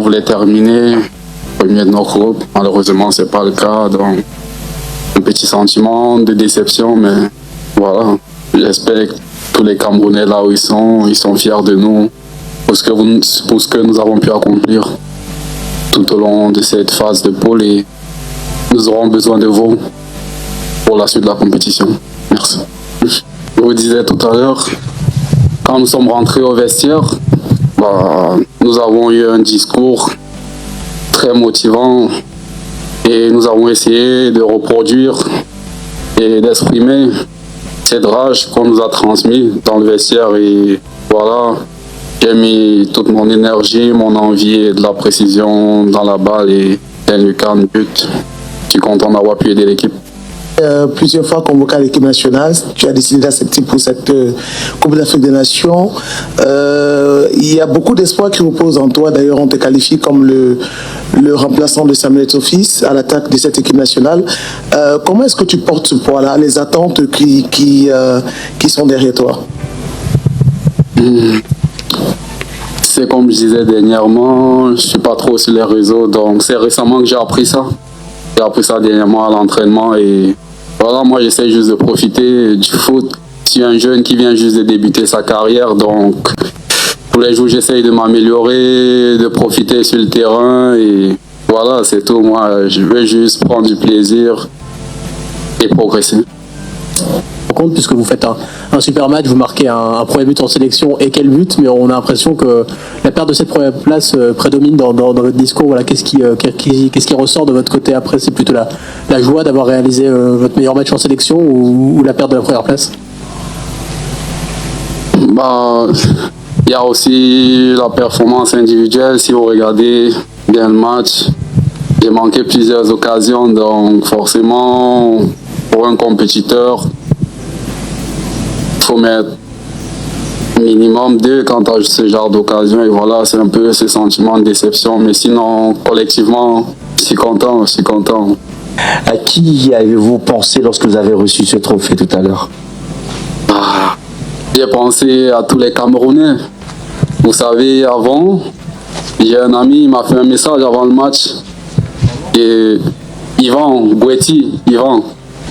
voulait terminer premier de notre groupe. Malheureusement, c'est pas le cas. Donc, un petit sentiment de déception, mais voilà. J'espère que tous les Camerounais là où ils sont fiers de nous pour ce que nous avons pu accomplir tout au long de cette phase de poule et nous aurons besoin de vous pour la suite de la compétition. Merci. Je vous disais tout à l'heure, quand nous sommes rentrés au vestiaire, nous avons eu un discours très motivant et nous avons essayé de reproduire et d'exprimer cette rage qu'on nous a transmise dans le vestiaire. Et voilà, j'ai mis toute mon énergie, mon envie et de la précision dans la balle et le canne but. Je suis content d'avoir pu aider l'équipe. Plusieurs fois convoqué à l'équipe nationale, tu as décidé d'accepter pour cette Coupe d'Afrique des Nations. Il y a beaucoup d'espoir qui reposent en toi. D'ailleurs, on te qualifie comme le remplaçant de Samuel Eto'o à l'attaque de cette équipe nationale. Comment est-ce que tu portes ce poids-là, les attentes qui sont derrière toi? C'est comme je disais dernièrement, je ne suis pas trop sur les réseaux, donc c'est récemment que j'ai appris ça. J'ai appris ça dernièrement à l'entraînement et voilà, moi j'essaie juste de profiter du foot. Je suis un jeune qui vient juste de débuter sa carrière, donc tous les jours j'essaie de m'améliorer, de profiter sur le terrain et voilà, c'est tout. Moi je veux juste prendre du plaisir et progresser. Compte puisque vous faites un super match, vous marquez un premier but en sélection et quel but, mais on a l'impression que la perte de cette première place prédomine dans votre discours. Voilà, qu'est-ce qui ressort de votre côté après? C'est plutôt la joie d'avoir réalisé votre meilleur match en sélection ou la perte de la première place? Il y a aussi la performance individuelle. Si vous regardez bien le match, j'ai manqué plusieurs occasions, donc forcément pour un compétiteur, il faut mettre minimum 2 quand tu as ce genre d'occasion. Et voilà, c'est un peu ce sentiment de déception. Mais sinon, collectivement, je suis content. À qui avez-vous pensé lorsque vous avez reçu ce trophée tout à l'heure? J'ai pensé à tous les Camerounais. Vous savez, avant, j'ai un ami, il m'a fait un message avant le match. Et Yvan,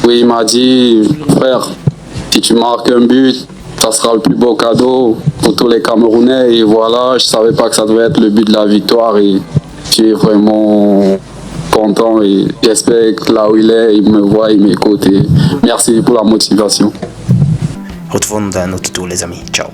oui, il m'a dit, frère, si tu marques un but, ça sera le plus beau cadeau pour tous les Camerounais. Et voilà, je ne savais pas que ça devait être le but de la victoire. Et je suis vraiment content et j'espère que là où il est, il me voit, il m'écoute. Et merci pour la motivation. Retrouvons-nous dans un autre tour, les amis. Ciao.